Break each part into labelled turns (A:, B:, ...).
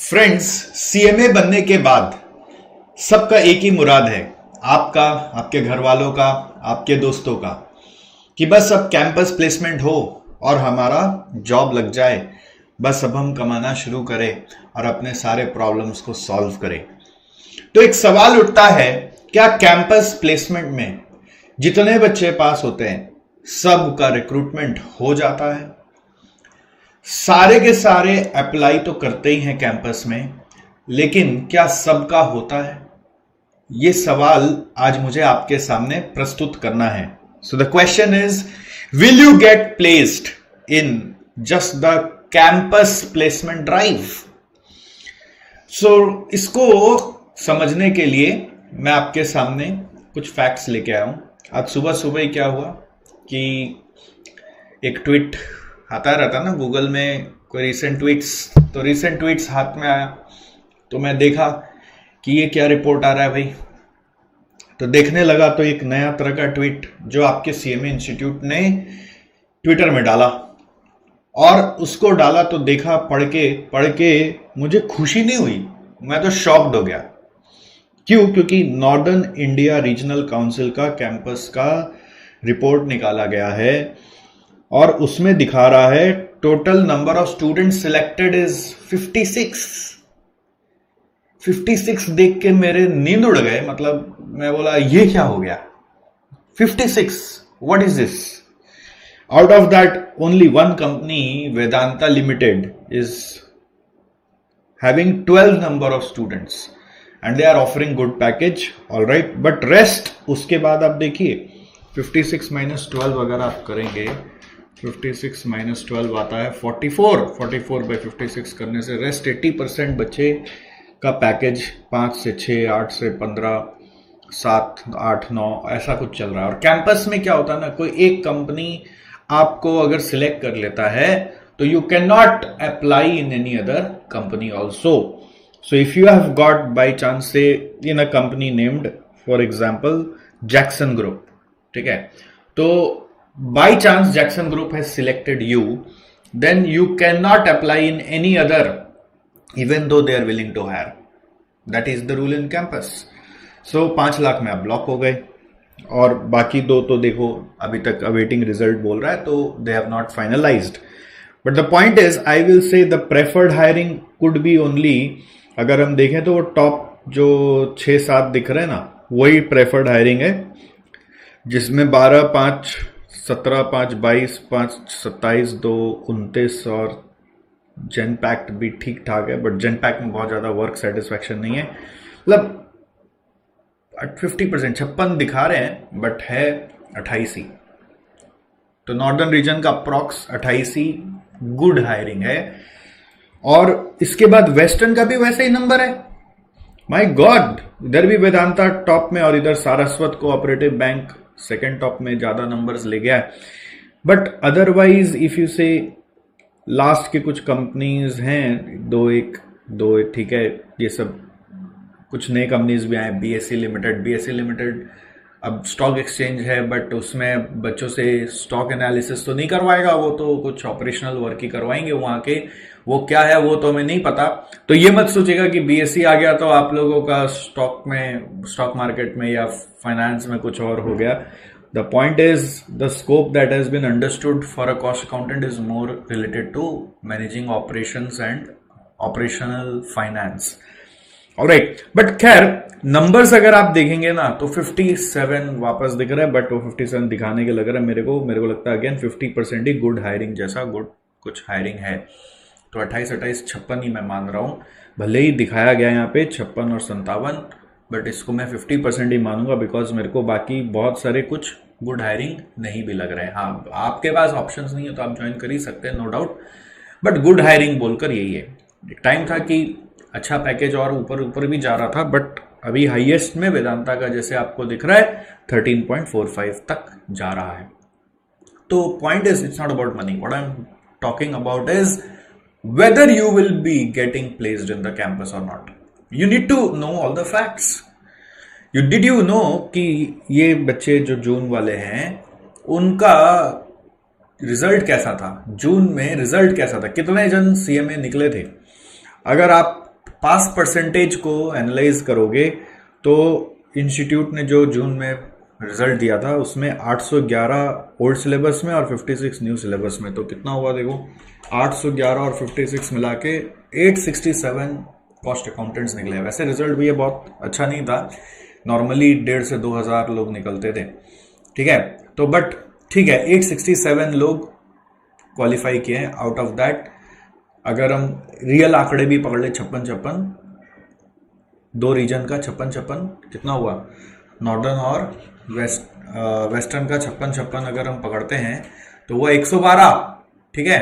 A: Friends, CMA बनने के बाद सबका एक ही मुराद है। आपका, आपके घर वालों का, आपके दोस्तों का, कि बस अब कैंपस प्लेसमेंट हो और हमारा जॉब लग जाए। बस अब हम कमाना शुरू करें और अपने सारे प्रॉब्लम्स को सॉल्व करें। तो एक सवाल उठता है, क्या कैंपस प्लेसमेंट में जितने बच्चे पास होते हैं सब का रिक्रूटमेंट हो जाता है? सारे के सारे अप्लाई तो करते ही हैं कैंपस में, लेकिन क्या सबका होता है? यह सवाल आज मुझे आपके सामने प्रस्तुत करना है। So the question is, will you get placed in just the campus placement drive? So इसको समझने के लिए मैं आपके सामने कुछ फैक्ट्स लेके आया हूं। आज सुबह सुबह ही क्या हुआ कि एक ट्वीट आता रहता ना गूगल में, कोई रीसेंट ट्वीट्स हाथ में आया तो मैं देखा कि ये क्या रिपोर्ट आ रहा है भाई। तो देखने लगा तो एक नया तरह का ट्वीट जो आपके सीएमए इंस्टीट्यूट ने ट्विटर में डाला, और उसको डाला तो देखा, पढ़ के मुझे खुशी नहीं हुई, मैं तो शॉक्ड हो गया। क्यों? क्योंकि नॉर्दर्न इंडिया रीजनल काउंसिल का कैंपस का रिपोर्ट निकाला गया है और उसमें दिखा रहा है total number of students selected is 56 देख के मेरे नींद उड़ गए। मतलब मैं बोला ये क्या हो गया, 56, what is this? Out of that only one company, Vedanta limited, is having 12 number of students and they are offering good package, all right. But rest, उसके बाद आप देखिए 56 माइनस 12 अगर आप करेंगे, 56 माइनस 12 आता है 44 बाई 56 करने से रेस्ट 80% बच्चे का पैकेज 5 से 6, 8 से 15, 7, 8, 9 ऐसा कुछ चल रहा है। और कैंपस में क्या होता है ना, कोई एक कंपनी आपको अगर सिलेक्ट कर लेता है तो you can not apply in any other company also. So if you have got by chance से in a company named for example Jackson group, ठीक है, तो by chance Jackson Group has selected you, then you cannot apply in any other, even though they are willing to hire. That is the rule in campus. So 5 lakh में आप block हो गए, और बाकी दो तो देखो अभी तक अवेटिंग रिजल्ट बोल रहा है, तो they have not finalized. But the point is, I will say the preferred hiring could be only, अगर हम देखें तो वो टॉप जो 6-7 दिख रहे हैं ना, वही प्रेफर्ड हायरिंग है, जिसमें 12, 5, 17, 5, 22, 5, 27, 2, 29 और जेन पैक्ट भी ठीक ठाक है, बट जेन पैक्ट में बहुत ज़्यादा वर्क सेटिस्फैक्शन नहीं है। मतलब 50%, 56 दिखा रहे हैं बट है 28 ही। तो नॉर्दर्न रीजन का अप्रॉक्स 28 ही गुड हायरिंग है, और इसके बाद वेस्टर्न का भी वैसे ही नंबर है। माय गॉड, इधर भी वेदांता टॉप में और इधर Saraswat cooperative bank second top में, ज्यादा नंबर्स ले गया है। बट अदरवाइज इफ यू से लास्ट के कुछ कंपनीज हैं, दो एक ठीक है, ये सब कुछ नए कंपनीज भी आए। बीएससी लिमिटेड अब स्टॉक एक्सचेंज है, बट उसमें बच्चों से स्टॉक एनालिसिस तो नहीं करवाएगा, वो तो कुछ ऑपरेशनल वर्क ही करवाएंगे वहां के। वो क्या है वो तो हमें नहीं पता। तो ये मत सोचेगा कि बीएससी आ गया तो आप लोगों का स्टॉक मार्केट में या फाइनेंस में कुछ और हो गया। The point is, the scope that has been understood for a cost accountant is more related to managing operations and operational finance, alright. But खैर, नंबर्स अगर आप देखेंगे ना तो 57 वापस दिख रहा है, बट वो 57 दिखाने के लग रहा है मेरे को लगता है अगेन 50% ही गुड हायरिंग जैसा गुड कुछ हायरिंग है। तो 28, 56 ही मैं मान रहा हूं, भले ही दिखाया गया यहाँ पे 56 और 57, बट इसको मैं 50% ही मानूंगा, बिकॉज मेरे को बाकी बहुत सारे कुछ गुड हायरिंग नहीं भी लग रहे हैं। हाँ, आपके पास ऑप्शंस नहीं है तो आप ज्वाइन कर ही सकते हैं, no doubt, but good hiring बोलकर यही है। एक टाइम था कि अच्छा पैकेज और ऊपर भी जा रहा था, बट अभी हाईएस्ट में वेदांता का जैसे आपको दिख रहा है 13.45 तक जा रहा है। तो point is, it's not about money, what I am talking about is whether you will be getting placed in the campus or not. You need to know all the facts. Did you know कि ये बच्चे जो जून वाले हैं उनका result कैसा था? जून में रिजल्ट कैसा था? कितने जन सीएमए निकले थे? अगर आप पास परसेंटेज को एनालाइज करोगे तो इंस्टीट्यूट ने जो जून में रिजल्ट दिया था उसमें 811 ओल्ड सिलेबस में और 56 न्यू सिलेबस में, तो कितना हुआ देखो, 811 और 56 मिला के 867 कॉस्ट अकाउंटेंट्स निकले। वैसे रिजल्ट भी ये बहुत अच्छा नहीं था, नॉर्मली 1,500 से 2,000 लोग निकलते थे, ठीक है। तो बट ठीक है, 867 लोग क्वालिफाई किए हैं। आउट ऑफ दैट अगर हम रियल आंकड़े भी पकड़ ले 56, दो रीजन का 56 कितना हुआ, नॉर्दर्न और वेस्टर्न का 56 अगर हम पकड़ते हैं तो वो 112, ठीक है।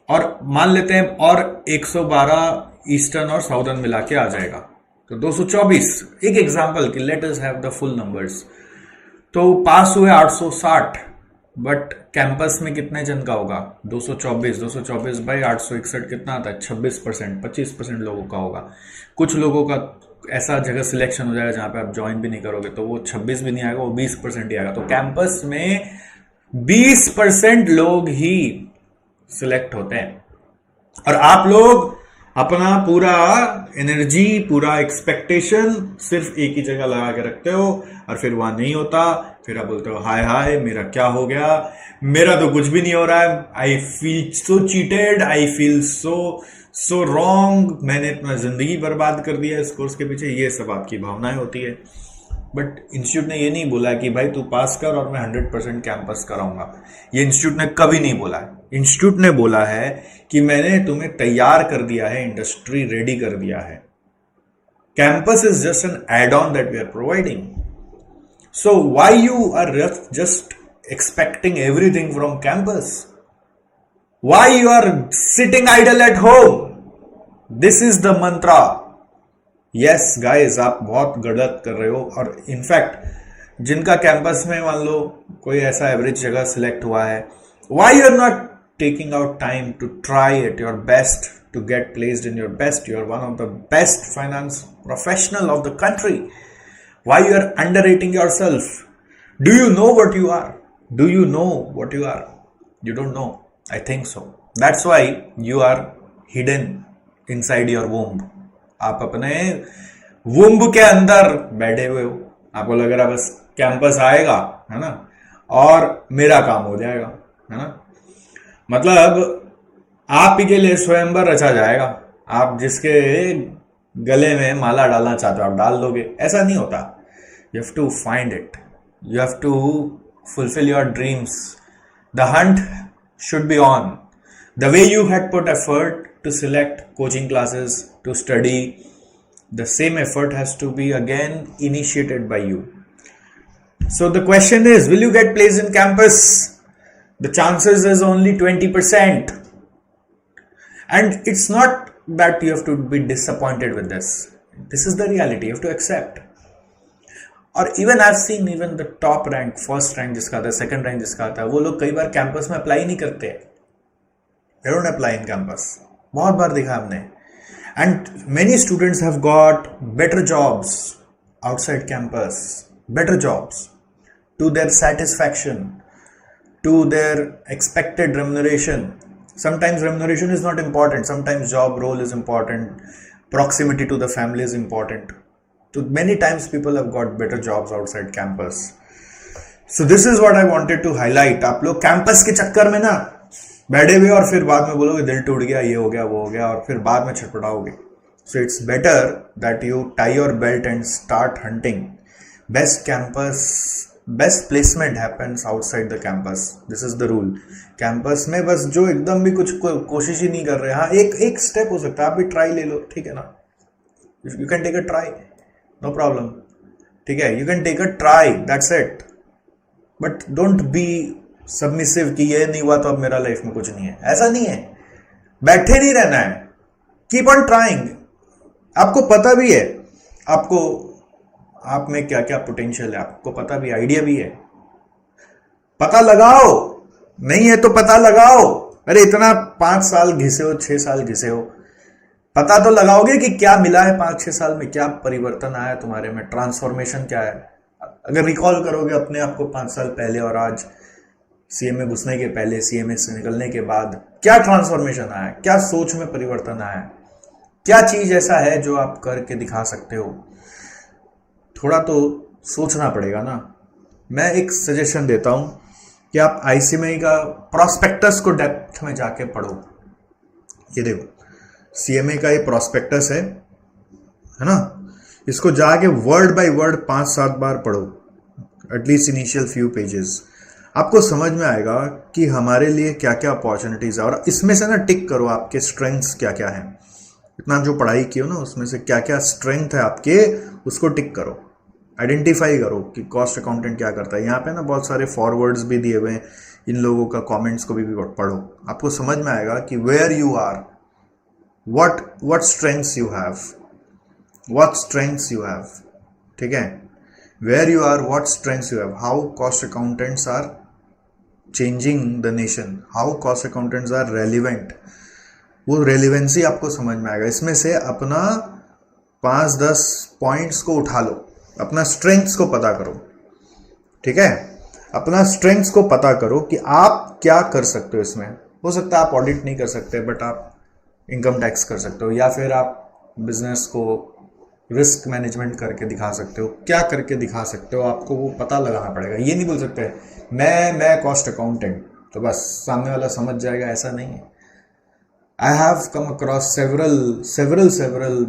A: और मान लेते हैं और 112 ईस्टर्न और साउदर्न मिला के आ जाएगा तो 224। एक एग्जांपल कि let us have the full numbers. तो पास हुए 860, बट कैंपस में कितने जन का होगा, 224 बाई 861 कितना आता है, 26%, 25% लोगों का होगा। कुछ लोगों का ऐसा जगह सिलेक्शन हो जाएगा जहां पे आप ज्वाइन भी नहीं करोगे तो वो 26 भी नहीं आएगा, वो 20% ही आएगा। तो कैंपस में 20% लोग ही सिलेक्ट होते हैं और आप लोग अपना पूरा एनर्जी, पूरा एक्सपेक्टेशन सिर्फ एक ही जगह लगा के रखते हो और फिर वहां नहीं होता, फिर आप बोलते हो हाय हाय मेरा क्या हो गया, मेरा तो कुछ भी नहीं हो रहा है, I feel so cheated, I feel so wrong, मैंने अपना जिंदगी बर्बाद कर दिया इस कोर्स के पीछे। ये सब आपकी भावनाएं होती है। बट इंस्टीट्यूट ने ये नहीं बोला कि भाई तू पास कर और मैं 100% कैंपस कराऊंगा, ये इंस्टीट्यूट ने कभी नहीं बोला है। इंस्टीट्यूट ने बोला है कि मैंने तुम्हें तैयार कर दिया है, इंडस्ट्री रेडी कर दिया है। Campus is just an add on that we are providing. So why you are just expecting everything from campus? Why you are sitting idle at home? This is the mantra. Yes guys, आप बहुत गलत कर रहे हो। और in fact जिनका campus में मान लो कोई ऐसा एवरेज जगह सिलेक्ट हुआ है, why you are not taking out time to try at your best to get placed in your best? You are one of the best finance professional of the country. Why you are underrating yourself? Do you know what you are? Do you know what you are? You don't know? I think so. That's why you are hidden inside your womb. आप अपने womb के अंदर बैठे हुए हो। आपको लग रहा है बस कैंपस आएगा, है ना, और मेरा काम हो जाएगा, है ना। मतलब आप ही के लिए स्वयंवर रचा जाएगा। आप जिसके गले में माला डालना चाहते हो आप डाल दोगे, ऐसा नहीं होता। You have to find it. You have to fulfill your dreams. The hunt should be on. The way you had put effort to select coaching classes, to study, the same effort has to be again initiated by you. So the question is, will you get placed in campus? The chances is only 20%. And it's not that you have to be disappointed with this. This is the reality. You have to accept. और even I have seen even the top rank, first rank जिसका आता है, second rank जिसका आता है, वो लोग कई बार कैंपस में अप्लाई नहीं करते। They don't apply in campus. बहुत बार देखा हमने। And many students have got better jobs outside campus, better jobs to their satisfaction, to their expected remuneration. Sometimes remuneration is not important, sometimes job role is important, proximity to the family is important. So many times people have got better jobs outside campus. So this is what I wanted to highlight. आप लोग campus के चक्कर में ना बैठे हुए और फिर बाद में बोलोगे दिल टूट गया, ये हो गया, वो हो गया, और फिर बाद में छटपटाओगे. So it's better that you tie your belt and start hunting. Best campus, best placement happens outside the campus. This is the rule. Campus में बस जो एकदम भी कुछ कोशिश ही नहीं कर रहे, हाँ एक स्टेप हो सकता है, आप भी ट्राई ले लो, ठीक है ना. You can take a try. No problem. ठीक है, you can take a try. That's it. But don't be submissive कि ये नहीं हुआ तो अब मेरा लाइफ में कुछ नहीं है. ऐसा नहीं है. बैठे नहीं रहना है. Keep on trying. आपको पता भी है आपको आप में क्या क्या पोटेंशियल है, आपको पता भी, आइडिया भी है. पता लगाओ. नहीं है तो पता लगाओ. अरे इतना 5 साल घिसे हो, 6 साल घिसे हो, पता तो लगाओगे कि क्या मिला है 5-6 साल में, क्या परिवर्तन आया तुम्हारे में, ट्रांसफॉर्मेशन क्या है. अगर रिकॉल करोगे अपने आप को 5 साल पहले और आज सीएम में घुसने के पहले, सीएम से निकलने के बाद, क्या ट्रांसफॉर्मेशन आया, क्या सोच में परिवर्तन आया. क्या चीज ऐसा है जो आप करके दिखा सकते हो? थोड़ा तो सोचना पड़ेगा ना। मैं एक सजेशन देता हूं कि आप आईसीएमआई का प्रोस्पेक्टस को डेप्थ में जाके पढ़ो। ये देखो, सीएमए का ये प्रोस्पेक्टस है ना, इसको जाके वर्ड बाय वर्ड 5-7 बार पढ़ो, एटलीस्ट इनिशियल फ्यू पेजेस। आपको समझ में आएगा कि हमारे लिए क्या क्या अपॉर्चुनिटीज है, और इसमें से ना टिक करो आपके स्ट्रेंथ्स क्या क्या हैं। इतना जो पढ़ाई की हो ना, उसमें से क्या क्या स्ट्रेंथ है आपके, उसको टिक करो, आइडेंटिफाई करो कि कॉस्ट अकाउंटेंट क्या करता है। यहाँ पे ना बहुत सारे फॉरवर्ड्स भी दिए हुए हैं, इन लोगों का कमेंट्स को भी पढ़ो, आपको समझ में आएगा कि where you are, what strengths you have, ठीक है, where you are, what strengths you have, how cost accountants are changing the nation, how cost accountants are relevant, वो रेलिवेंसी आपको समझ में आएगा। इसमें से अपना 5-10 पॉइंट्स को उठा लो, अपना स्ट्रेंथ्स को पता करो, ठीक है, अपना स्ट्रेंथ्स को पता करो कि आप क्या कर सकते हो इसमें। हो सकता है आप ऑडिट नहीं कर सकते, बट आप इनकम टैक्स कर सकते हो, या फिर आप बिजनेस को रिस्क मैनेजमेंट करके दिखा सकते हो। क्या करके दिखा सकते हो, आपको वो पता लगाना पड़ेगा। ये नहीं बोल सकते मैं कॉस्ट अकाउंटेंट तो बस सामने वाला समझ जाएगा, ऐसा नहीं है। I have come across several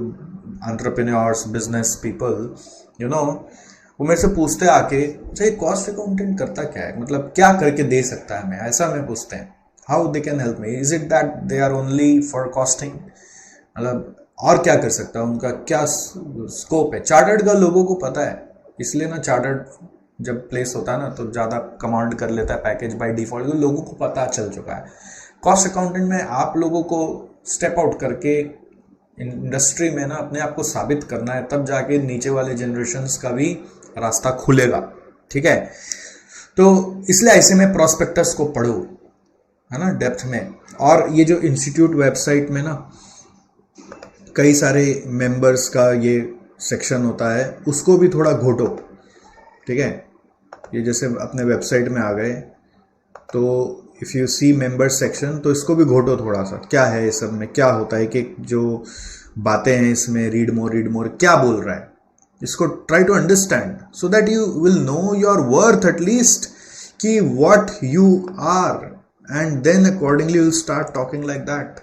A: entrepreneurs, business people, you know, वो मेरे से पूछते आके, अच्छा ये कॉस्ट अकाउंटेंट करता क्या है, मतलब क्या करके दे सकता है हमें, ऐसा हमें पूछते हैं। How they can help me, is it that they are only for costing, मतलब और क्या कर सकता है, उनका क्या स्कोप है। चार्टर्ड का लोगों को पता है, इसलिए ना चार्टर्ड जब प्लेस होता है ना तो ज़्यादा कमांड कर लेता है पैकेज बाय डिफॉल्ट, तो लोगों को पता चल चुका है। कॉस्ट अकाउंटेंट में आप लोगों को स्टेप आउट करके इंडस्ट्री में ना अपने आप को साबित करना है, तब जाके नीचे वाले जनरेशन्स का भी रास्ता खुलेगा, ठीक है। तो इसलिए ऐसे में प्रोस्पेक्टस को पढ़ो, है ना, डेप्थ में। और ये जो इंस्टीट्यूट वेबसाइट में ना कई सारे मेंबर्स का ये सेक्शन होता है, उसको भी थोड़ा घोटो, ठीक है। ये जैसे अपने वेबसाइट में आ गए तो if you see member section, तो इसको भी घोटो थोड़ा सा, क्या है इस सब में, क्या होता है, कि जो बातें हैं इसमें, रीड मोर क्या बोल रहा है, इसको try to understand so that you will know your worth at least, कि what you are, and then accordingly you start talking like that,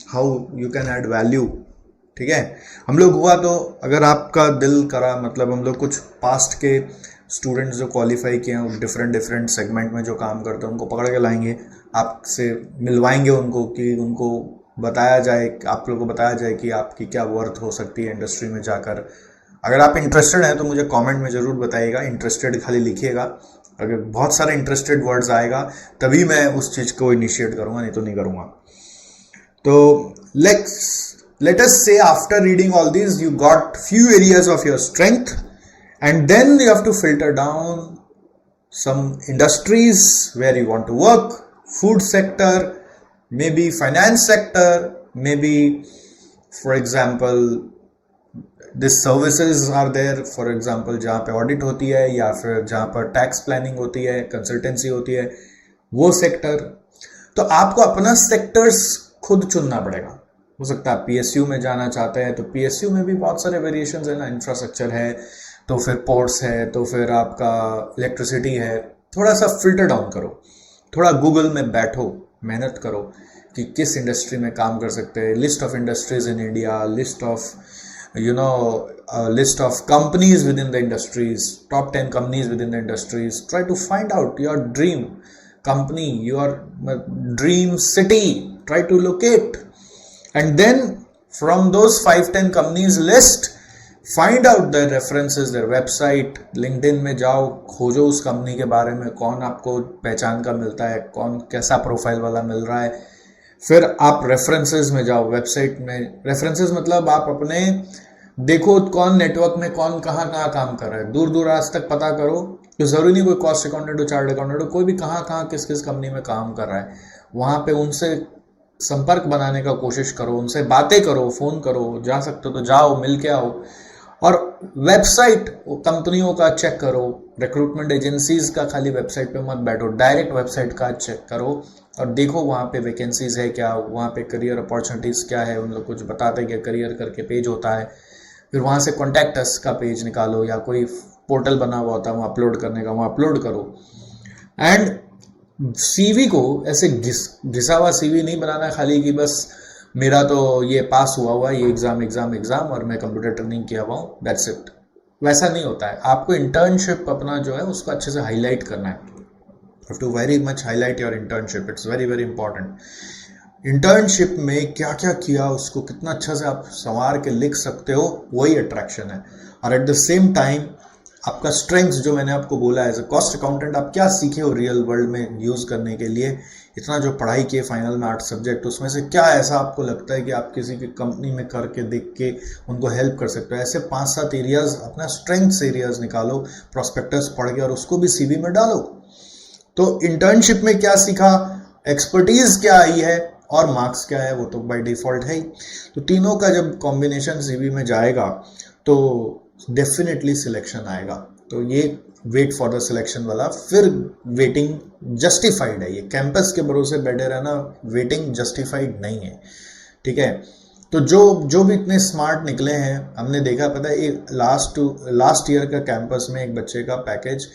A: how you can add value, ठीक है। हम लोग हुआ तो अगर आपका दिल करा, मतलब हम लोग कुछ पास्ट के स्टूडेंट्स जो क्वालिफाई किए हैं डिफरेंट सेगमेंट में जो काम करते हैं, उनको पकड़ के लाएंगे, आपसे मिलवाएंगे उनको, कि उनको बताया जाए, आप लोगों को बताया जाए कि आपकी क्या वर्थ हो सकती है इंडस्ट्री में जाकर। अगर आप इंटरेस्टेड हैं तो मुझे कमेंट में ज़रूर बताइएगा, इंटरेस्टेड खाली लिखिएगा, अगर बहुत सारे इंटरेस्टेड वर्ड्स आएगा तभी मैं उस चीज़ को इनिशिएट करूँगा, नहीं तो नहीं करूँगा। तो let us say after reading all these you got few areas of your strength, and then you have to filter down some industries where you want to work, food sector, maybe finance sector, maybe for example this services are there, for example जहाँ पे audit होती है, या फिर जहाँ पर tax planning होती है, कंसल्टेंसी होती है, वो सेक्टर। तो आपको अपना सेक्टर्स खुद चुनना पड़ेगा। हो सकता है पीएसयू में जाना चाहते हैं, तो पीएसयू में भी बहुत सारे वेरिएशंस है ना, इंफ्रास्ट्रक्चर है, तो फिर पोर्ट्स है, तो फिर आपका इलेक्ट्रिसिटी है। थोड़ा सा फिल्टर डाउन करो, थोड़ा गूगल में बैठो, मेहनत करो कि किस इंडस्ट्री में काम कर सकते हैं, list of industries in India, list of companies within the industries, top 10 companies within the industries. Try to find out your dream company, your dream city, try to locate, and then from those 5-10 companies list, find out their references, their website, LinkedIn में जाओ, खोजो उस company के बारे में, कौन आपको पहचान का मिलता है, कौन कैसा प्रोफाइल वाला मिल रहा है। फिर आप रेफरेंसेस में जाओ, वेबसाइट में रेफरेंसेस मतलब आप अपने देखो कौन नेटवर्क में कौन कहाँ काम कर रहा है, दूर आज तक पता करो। तो ज़रूरी नहीं कोई कॉस्ट अकाउंटेंट हो, चार्ट अकाउंटेंट हो, कोई भी कहाँ किस कंपनी में काम कर रहा है, वहाँ पे उनसे संपर्क बनाने का कोशिश करो, उनसे बातें करो, फ़ोन करो, जा सकते हो तो जाओ, मिल के आओ। और वेबसाइट कंपनियों का चेक करो, रिक्रूटमेंट एजेंसीज का खाली वेबसाइट पे मत बैठो, डायरेक्ट वेबसाइट का चेक करो और देखो वहाँ पे वैकेंसीज है क्या, वहाँ पे करियर अपॉर्चुनिटीज़ क्या है, उन लोग कुछ बताते हैं कि करियर करके पेज होता है, फिर वहाँ से कॉन्टैक्ट अस का पेज निकालो या कोई पोर्टल बना हुआ होता है वहाँ अपलोड करने का, वहाँ अपलोड करो। एंड सीवी को ऐसे घिसा हुआ सीवी नहीं बनाना खाली कि बस मेरा तो ये पास हुआ ये एग्जाम और मैं कंप्यूटर ट्रेनिंग किया हुआ हूँ, दैट्स इट। वैसा नहीं होता है, आपको इंटर्नशिप अपना जो है उसको अच्छे से हाईलाइट करना है। Have to very much highlight your internship, it's very very important. Internship में क्या क्या किया उसको कितना अच्छा से आप संवार के लिख सकते हो, वही अट्रैक्शन है। और एट द सेम टाइम आपका स्ट्रेंथ्स जो मैंने आपको बोला एज अ कॉस्ट अकाउंटेंट आप क्या सीखे हो रियल वर्ल्ड में यूज़ करने के लिए, इतना जो पढ़ाई किए फाइनल में 8 सब्जेक्ट, उसमें से क्या ऐसा आपको लगता है कि आप किसी की कंपनी में करके देख के उनको हेल्प कर सकते हो। ऐसे 5-7 एरियाज अपना स्ट्रेंथ्स एरियाज निकालो, प्रोस्पेक्टस पढ़ के और उसको भी सीवी में डालो। तो इंटर्नशिप में क्या सीखा, एक्सपर्टीज क्या आई है और मार्क्स क्या है, वो तो बाय डिफॉल्ट है ही। तो तीनों का जब कॉम्बिनेशन सीवी में जाएगा तो डेफिनेटली सिलेक्शन आएगा। तो ये वेट फॉर द सिलेक्शन वाला, फिर वेटिंग जस्टिफाइड है। ये कैंपस के भरोसे बैठे रहना वेटिंग जस्टिफाइड नहीं है, ठीक है। तो जो भी इतने स्मार्ट निकले हैं, हमने देखा, पता है एक लास्ट ईयर का कैंपस में एक बच्चे का पैकेज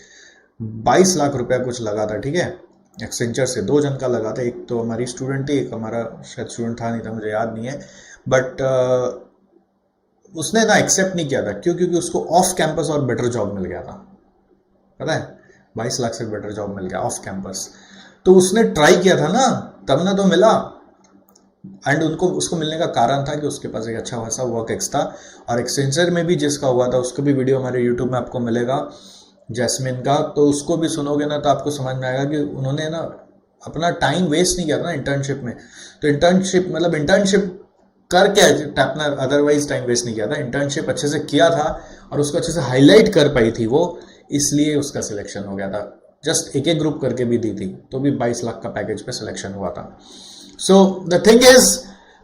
A: 22 लाख रुपया कुछ लगा था, ठीक है। एक्सेंचर से 2 जन का लगा था, एक तो हमारी स्टूडेंट थी, एक हमारा शायद स्टूडेंट था नहीं था, मुझे याद नहीं है। बट उसने ना एक्सेप्ट नहीं किया था, क्योंकि उसको ऑफ कैंपस और बेटर जॉब मिल गया था, पता है 22 लाख से बेटर जॉब मिल गया ऑफ कैंपस। तो उसने ट्राई किया था ना, तब ना तो मिला। एंड उसको मिलने का कारण था कि उसके पास एक अच्छा खासा वर्क एक्स था। और एक्सेंचर में भी जिसका हुआ था उसका भी वीडियो हमारे यूट्यूब में आपको मिलेगा, जैस्मिन का, तो उसको भी सुनोगे ना तो आपको समझ में आएगा कि उन्होंने ना अपना टाइम वेस्ट नहीं किया था ना इंटर्नशिप में। तो इंटर्नशिप करके अपना अदरवाइज टाइम वेस्ट नहीं किया था, इंटर्नशिप अच्छे से किया था और उसको अच्छे से हाईलाइट कर पाई थी वो, इसलिए उसका सिलेक्शन हो गया था। जस्ट एक ग्रुप करके भी दी थी तो भी 22 लाख का पैकेज पे सिलेक्शन हुआ था। So the thing is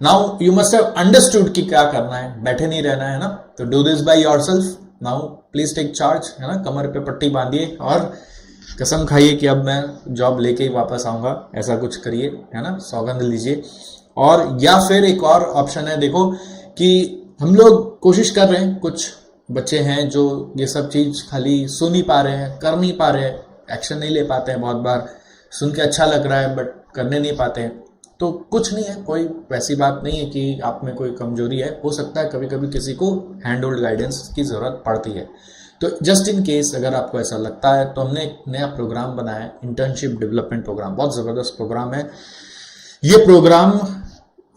A: now you must have understood कि क्या करना है, बैठे नहीं रहना है ना। तो do this by yourself now, please take charge, है ना। कमर पे पट्टी बांधिए और कसम खाइए कि अब मैं जॉब लेके ही वापस आऊंगा, ऐसा कुछ करिए, है ना, सौगंध लीजिए। और या फिर एक और ऑप्शन है, देखो कि हम लोग कोशिश कर रहे हैं, कुछ बच्चे हैं जो ये सब चीज खाली सुन ही पा रहे हैं, कर नहीं पा रहे हैं, एक्शन नहीं ले पाते हैं, बहुत बार सुन के अच्छा लग रहा है बट करने नहीं पाते हैं। तो कुछ नहीं है, कोई वैसी बात नहीं है कि आप में कोई कमजोरी है, हो सकता है कभी कभी किसी को हैंड होल्ड गाइडेंस की जरूरत पड़ती है। तो जस्ट इन केस अगर आपको ऐसा लगता है तो हमने एक नया प्रोग्राम बनाया है, इंटर्नशिप डेवलपमेंट प्रोग्राम, बहुत जबरदस्त प्रोग्राम है। ये प्रोग्राम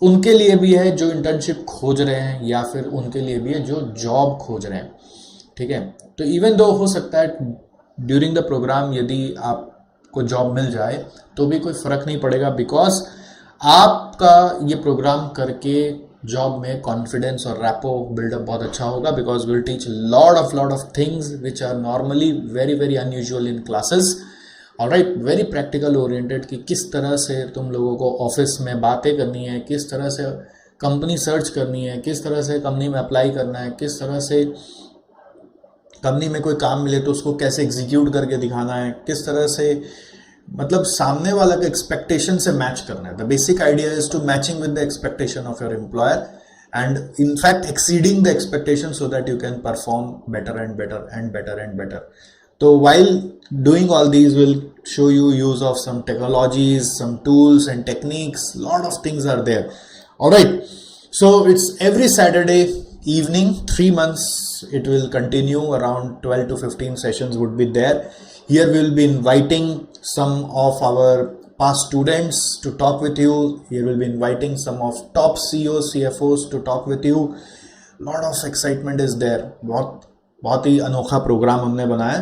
A: उनके लिए भी है जो इंटर्नशिप खोज रहे हैं या फिर उनके लिए भी है जो जॉब खोज रहे हैं, ठीक है। तो इवन दो हो सकता है ड्यूरिंग द प्रोग्राम यदि आपको जॉब मिल जाए तो भी कोई फर्क नहीं पड़ेगा, बिकॉज आपका ये प्रोग्राम करके जॉब में कॉन्फिडेंस और रैपो बिल्डअप बहुत अच्छा होगा, because will teach lot of things which are normally very very unusual in classes. Alright, very practical oriented कि किस तरह से तुम लोगों को ऑफिस में बातें करनी है, किस तरह से कंपनी सर्च करनी है, किस तरह से कंपनी में अप्लाई करना है, किस तरह से कंपनी में कोई काम मिले तो उसको कैसे एग्जीक्यूट करके दिखाना है, किस तरह से मतलब सामने वाला का एक्सपेक्टेशन से मैच करना है। The basic idea is to matching with the expectation of your employer and in fact exceeding the expectation so that you can perform better and better and better and better. So while doing all these, we'll show you use of some technologies, some tools and techniques. Lot of things are there. All right, so it's every Saturday evening, 3 months it will continue, around 12 to 15 sessions would be there. Here we will be inviting some of our past students to talk with you. Here we'll be inviting some of top CEOs, CFOs to talk with you. Lot of excitement is there. बहुत ही अनोखा programme हमने बनाया।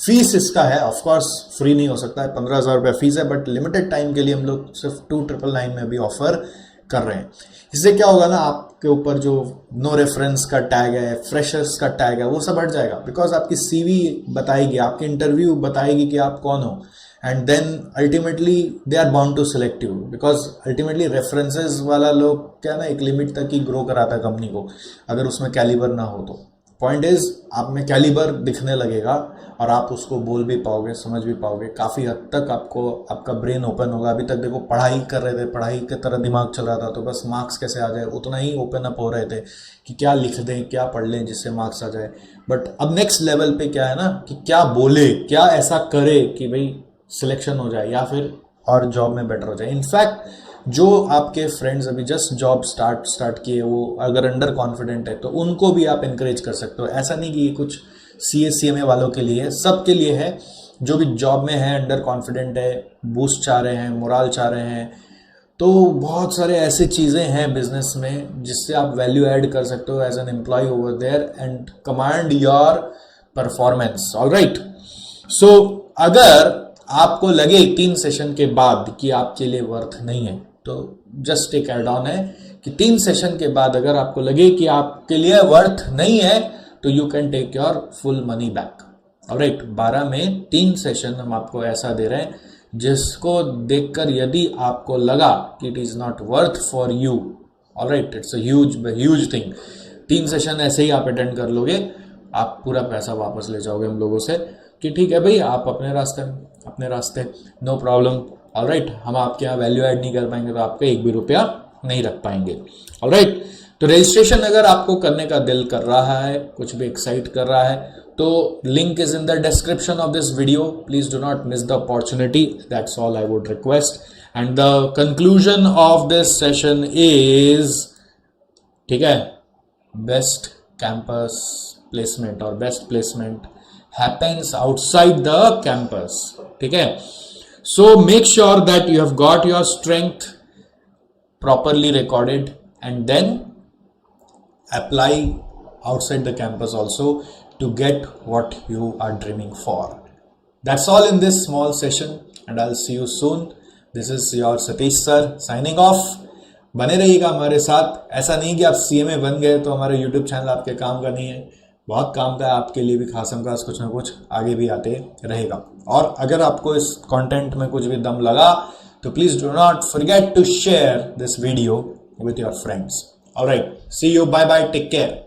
A: Fees इसका है, of course free नहीं हो सकता है, 15,000 रुपया फीस है, बट लिमिटेड टाइम के लिए हम लोग सिर्फ 2,999 में भी ऑफर कर रहे हैं। इससे क्या होगा ना, आपके ऊपर जो नो रेफरेंस का टैग है, फ्रेशर्स का टैग है, वो सब हट जाएगा, बिकॉज आपकी सीवी बताएगी, आपकी इंटरव्यू बताएगी कि आप कौन हो, and then ultimately they are bound to select you, because ultimately references वाला लोग क्या ना एक लिमिट तक ही ग्रो कराता है कंपनी को, अगर उसमें कैलिबर ना हो तो। पॉइंट इज आप में कैलिबर दिखने लगेगा और आप उसको बोल भी पाओगे, समझ भी पाओगे, काफ़ी हद तक आपको आपका ब्रेन ओपन होगा। अभी तक देखो पढ़ाई कर रहे थे, पढ़ाई की तरह दिमाग चल रहा था, तो बस मार्क्स कैसे आ जाए उतना ही ओपन अप हो रहे थे कि क्या लिख दें, क्या पढ़ लें जिससे मार्क्स आ जाए। बट अब नेक्स्ट लेवल पे क्या है ना कि क्या बोले, क्या ऐसा करे कि भाई सिलेक्शन हो जाए या फिर और जॉब में बेटर हो जाए। इनफैक्ट जो आपके फ्रेंड्स अभी जस्ट जॉब स्टार्ट किए, वो अगर अंडर कॉन्फिडेंट है तो उनको भी आप इनकरेज कर सकते हो। ऐसा नहीं कि ये कुछ CA वालों के लिए, सबके लिए है। जो भी जॉब में है, अंडर कॉन्फिडेंट है, बूस्ट चाह रहे हैं, मोराल चाह रहे हैं, तो बहुत सारे ऐसे चीज़ें हैं बिजनेस में जिससे आप वैल्यू ऐड कर सकते हो as an employee over there and command your performance. Alright, so अगर आपको लगे 3 सेशन के बाद कि आपके लिए वर्थ नहीं है, तो जस्ट एक एड ऑन है कि 3 सेशन के बाद अगर आपको लगे कि आपके लिए वर्थ नहीं है, तो you can take your full money back. Alright, 12 में 3 सेशन हम आपको ऐसा दे रहे हैं जिसको देखकर यदि आपको लगा कि it is not worth for you, alright, it's a huge thing. 3 session ऐसे ही आप अटेंड कर लोगे, आप पूरा पैसा वापस ले जाओगे हम लोगों से कि ठीक है भाई, आप अपने रास्ते, नो प्रॉब्लम। ऑलराइट, हम आपके यहाँ वैल्यू ऐड नहीं कर पाएंगे तो आपको 1 भी रुपया नहीं रख पाएंगे। ऑलराइट, तो रजिस्ट्रेशन अगर आपको करने का दिल कर रहा है, कुछ भी एक्साइट कर रहा है, तो link is in the description of this video. Please do not miss the opportunity, that's all I would request. And the conclusion of this session is, ठीक है, बेस्ट कैंपस प्लेसमेंट और best placement happens outside the campus. ठीक है, so make sure that you have got your strength properly recorded and then apply outside the campus also to get what you are dreaming for. That's all in this small session and I'll see you soon. This is your Satish sir signing off. बने रहिएगा हमारे साथ। ऐसा नहीं कि आप CMA बन गए तो हमारा YouTube चैनल आपके काम का नहीं है, बहुत काम का है आपके लिए भी, खासम खास कुछ ना कुछ आगे भी आते रहेगा। और अगर आपको इस कंटेंट में कुछ भी दम लगा तो please do not forget to share this video with your friends. Alright, see you, bye bye, take care.